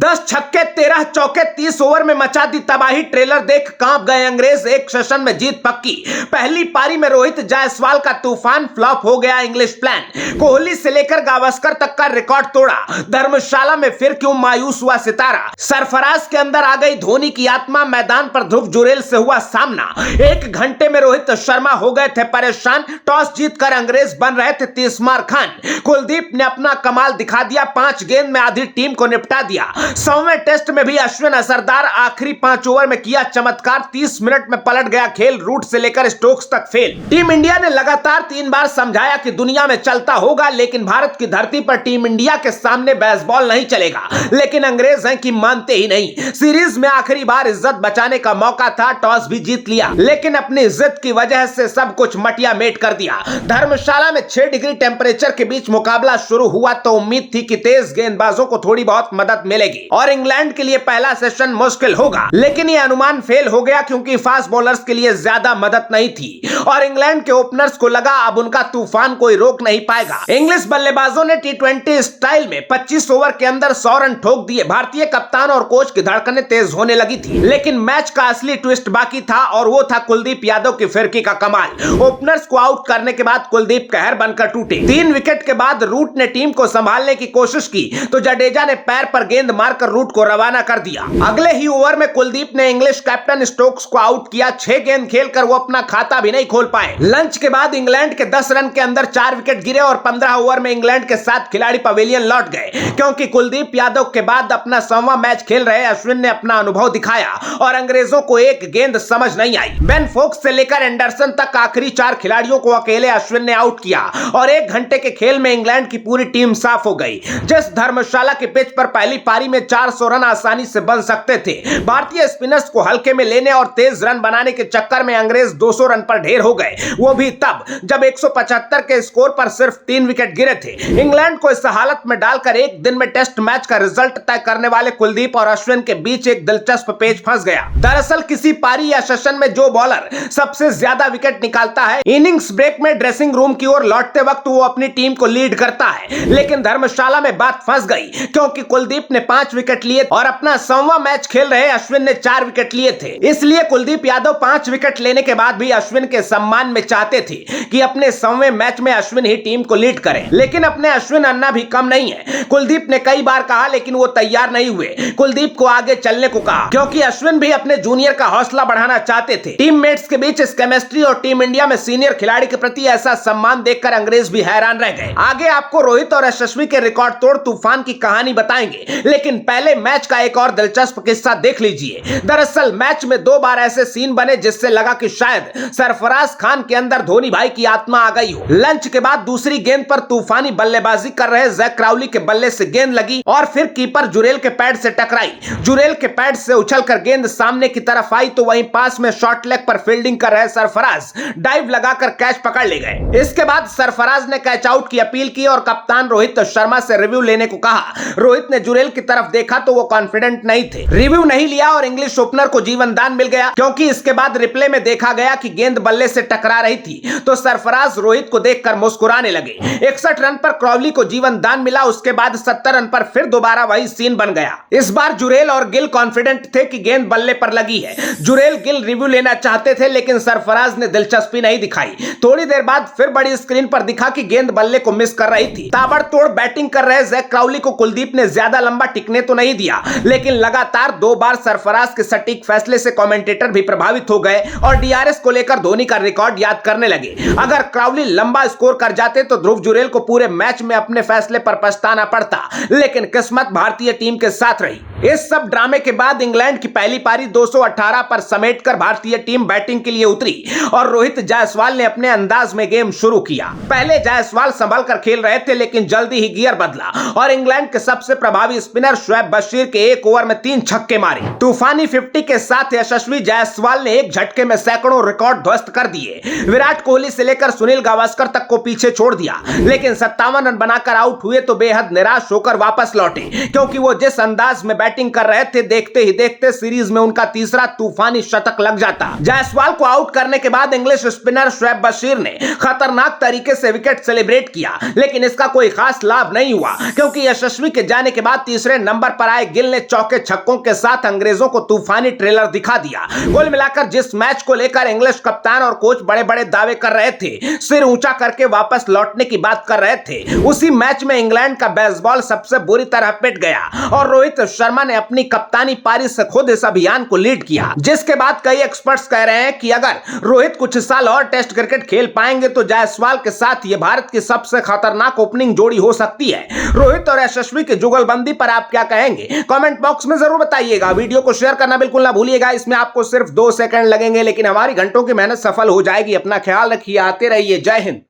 10 छक्के 13 चौके 30 ओवर में मचा दी तबाही। ट्रेलर देख कांप गए अंग्रेज, एक सेशन में जीत पक्की। पहली पारी में रोहित जायसवाल का तूफान, फ्लॉप हो गया इंग्लिश प्लान। कोहली से लेकर गावस्कर तक का रिकॉर्ड तोड़ा। धर्मशाला में फिर क्यों मायूस हुआ सितारा। सरफराज के अंदर आ गई धोनी की आत्मा, मैदान पर ध्रुव जुरेल से हुआ सामना। 1 घंटे में रोहित शर्मा हो गए थे परेशान। टॉस जीतकर अंग्रेज बन रहे थे तीसमार खान। कुलदीप ने अपना कमाल दिखा दिया, 5 गेंद में आधी टीम को निपटा दिया। 100वें टेस्ट में भी अश्विन असरदार, आखिरी 5 ओवर में किया चमत्कार। 30 मिनट में पलट गया खेल, रूट से लेकर स्टोक्स तक फेल। टीम इंडिया ने लगातार 3 बार समझाया कि दुनिया में चलता होगा, लेकिन भारत की धरती पर टीम इंडिया के सामने बेसबॉल नहीं चलेगा। लेकिन अंग्रेज हैं कि मानते ही नहीं। सीरीज में आखिरी बार इज्जत बचाने का मौका था, टॉस भी जीत लिया, लेकिन अपनी इज्जत की वजह से सब कुछ मटिया मेट कर दिया। धर्मशाला में 6 डिग्री टेम्परेचर के बीच मुकाबला शुरू हुआ तो उम्मीद थी कि तेज गेंदबाजों को थोड़ी बहुत मदद मिलेगी और इंग्लैंड के लिए पहला सेशन मुश्किल होगा, लेकिन यह अनुमान फेल हो गया क्योंकि फास्ट बॉलर्स के लिए ज्यादा मदद नहीं थी और इंग्लैंड के ओपनर्स को लगा अब उनका तूफान कोई रोक नहीं पाएगा। इंग्लिश बल्लेबाजों ने T20 स्टाइल में 25 ओवर के अंदर 100 रन ठोक दिए। भारतीय कप्तान और कोच की धड़कनें तेज होने लगी थी, लेकिन मैच का असली ट्विस्ट बाकी था और वो था कुलदीप यादव की फिरकी का कमाल। ओपनर्स को आउट करने के बाद कुलदीप कहर बनकर टूटे। 3 विकेट के बाद रूट ने टीम को संभालने की कोशिश की तो जडेजा ने पैर पर गेंद मारकर रूट को रवाना कर दिया। अगले ही ओवर में कुलदीप ने इंग्लिश कैप्टन स्टोक्स को आउट किया। 6 गेंद खेलकर वो अपना खाता भी नहीं खोल पाए। लंच के बाद इंग्लैंड के 10 रन के अंदर 4 विकेट गिरे और 15 ओवर में इंग्लैंड के 7 खिलाड़ी पवेलियन लौट गए, क्योंकि कुलदीप यादव के बाद अपना 100वां मैच खेल रहे अश्विन ने अपना अनुभव दिखाया और अंग्रेजों को एक गेंद समझ नहीं आई। बेन फोक्स से लेकर एंडरसन तक आखिरी 4 खिलाड़ियों को अकेले अश्विन ने आउट किया और 1 घंटे के खेल में इंग्लैंड की पूरी टीम साफ हो गई। जिस धर्मशाला के पिच पर पहली पारी में 400 रन आसानी से बन सकते थे, भारतीय स्पिनर्स को हल्के में लेने और तेज रन बनाने के चक्कर में अंग्रेज 200 रन पर ढेर हो गए, वो भी तब जब 175 के स्कोर पर सिर्फ 3 विकेट गिरे थे। इंग्लैंड को इस हालत में डालकर एक दिन में टेस्ट मैच का रिजल्ट तय करने वाले कुलदीप और अश्विन के बीच एक दिलचस्प पेच फंस गया। दरअसल किसी पारी या सेशन में जो बॉलर सबसे ज्यादा विकेट निकालता है, इनिंग्स ब्रेक में ड्रेसिंग रूम की ओर लौटते वक्त वो अपनी टीम को लीड करता है। लेकिन धर्मशाला में बात फंस गई क्योंकि कुलदीप ने 5 विकेट लिए और अपना 100वां मैच खेल रहे अश्विन ने 4 विकेट लिए थे। इसलिए कुलदीप यादव 5 विकेट लेने के बाद भी अश्विन के सम्मान में चाहते थे कि अपने 100वें मैच में अश्विन ही टीम को लीड करें। लेकिन अपने अश्विन अन्ना भी कम नहीं है। कुलदीप ने कई बार कहा, लेकिन वो तैयार नहीं हुए कुलदीप को आगे चलने को कहा, क्योंकि अश्विन भी अपने जूनियर का हौसला बढ़ाना चाहते थे। टीममेट्स के बीच इस केमिस्ट्री और टीम इंडिया में सीनियर खिलाड़ी के प्रति ऐसा सम्मान देखकर अंग्रेज भी हैरान रह गए। आगे आपको रोहित और यशस्वी के रिकॉर्ड तोड़ तूफान की कहानी बताएंगे, लेकिन पहले मैच का एक और दिलचस्प किस्सा देख लीजिए। दरअसल मैच में 2 बार ऐसे सीन बने जिससे लगा कि शायद सरफराज खान के अंदर धोनी भाई की आत्मा आ गई हो। लंच के बाद दूसरी गेंद पर तूफानी बल्लेबाजी कर रहे जैक क्राउली के बल्ले से गेंद लगी और फिर कीपर जुरेल के पैड से टकराई। जुरेल के पैड से उछलकर गेंद सामने की तरफ आई तो वहीं पास में शॉर्ट लेग पर फील्डिंग कर रहे सरफराज डाइव लगाकर कैच पकड़ ले गए। इसके बाद सरफराज ने कैच आउट की अपील की और कप्तान रोहित शर्मा से रिव्यू लेने को कहा। रोहित ने जुरेल की तरफ देखा तो वो कॉन्फिडेंट नहीं थे, रिव्यू नहीं लिया और इंग्लिश ओपनर को जीवन दान मिल गया, क्योंकि इसके बाद रिप्ले में देखा गया कि गेंद बल्ले से टकरा रही थी तो सरफराज रोहित को देखकर मुस्कुराने लगे। 61 रन पर क्राउली को जीवन दान मिला। उसके बाद 70 रन पर फिर दोबारा वही सीन बन गया। इस बार जुरेल और गिल कॉन्फिडेंट थे कि गेंद बल्ले पर लगी है। जुरेल गिल रिव्यू लेना चाहते थे, लेकिन सरफराज ने दिलचस्पी नहीं दिखाई। थोड़ी देर बाद फिर बड़ी स्क्रीन पर दिखा कि गेंद बल्ले को मिस कर रही थी। ताबड़तोड़ बैटिंग कर रहे जैक क्राउली को कुलदीप ने ज्यादा लंबा टिकने तो नहीं दिया, लेकिन लगातार 2 बार सरफराज के सटीक फैसले से कमेंटेटर भी प्रभावित हो गए और डीआरएस को लेकर धोनी का रिकॉर्ड याद करने लगे। अगर क्राउली लंबा स्कोर कर जाते तो ध्रुव जुरेल को पूरे मैच में अपने फैसले पर पछताना पड़ता, लेकिन किस्मत भारतीय टीम के साथ रही। इस सब ड्रामे के बाद इंग्लैंड की पहली पारी 218 पर समेटकर भारतीय टीम बैटिंग के लिए उतरी और रोहित जायसवाल ने अपने अंदाज में गेम शुरू किया। पहले जायसवाल संभल कर खेल रहे थे, लेकिन जल्दी ही गियर बदला और इंग्लैंड के सबसे प्रभावी स्पिनर शुएब बशीर के 1 ओवर में 3 छक्के मारे। तूफानी 50 के साथ यशस्वी जायसवाल ने एक झटके में सैकड़ों रिकॉर्ड ध्वस्त कर दिए। विराट कोहली से लेकर सुनील गावस्कर तक को पीछे छोड़ दिया, लेकिन 57 रन बनाकर आउट हुए तो बेहद निराश होकर वापस लौटे, क्योंकि वो जिस अंदाज में बैटिंग कर रहे थे, देखते ही देखते सीरीज में उनका तीसरा तूफानी शतक लग जाता। जायसवाल को आउट करने के बाद इंग्लिश स्पिनर शुएब बशीर ने खतरनाक तरीके से विकेट सेलिब्रेट किया, लेकिन इसका कोई खास लाभ नहीं हुआ, क्योंकि यशस्वी के जाने के बाद तीसरे नंबर नंबर पर आए गिल ने चौके छक्कों के साथ अंग्रेजों को तूफानी ट्रेलर दिखा दिया। कुल मिलाकर जिस मैच को लेकर इंग्लिश कप्तान और कोच बड़े बड़े दावे कर रहे थे, सिर ऊंचा करके वापस लौटने की बात कर रहे थे, उसी मैच में इंग्लैंड का बेसबॉल सबसे बुरी तरह पिट गया और रोहित शर्मा ने अपनी कप्तानी पारी से खुद इस अभियान को लीड किया। जिसके बाद कई एक्सपर्ट्स कह रहे हैं कि अगर रोहित कुछ साल और टेस्ट क्रिकेट खेल पाएंगे तो जायसवाल के साथ ये भारत की सबसे खतरनाक ओपनिंग जोड़ी हो सकती है। रोहित और यशस्वी की जुगलबंदी पर आप क्या कहेंगे, कमेंट बॉक्स में जरूर बताइएगा। वीडियो को शेयर करना बिल्कुल ना भूलिएगा। इसमें आपको सिर्फ 2 सेकंड लगेंगे, लेकिन हमारी घंटों की मेहनत सफल हो जाएगी। अपना ख्याल रखिए, आते रहिए। जय हिंद।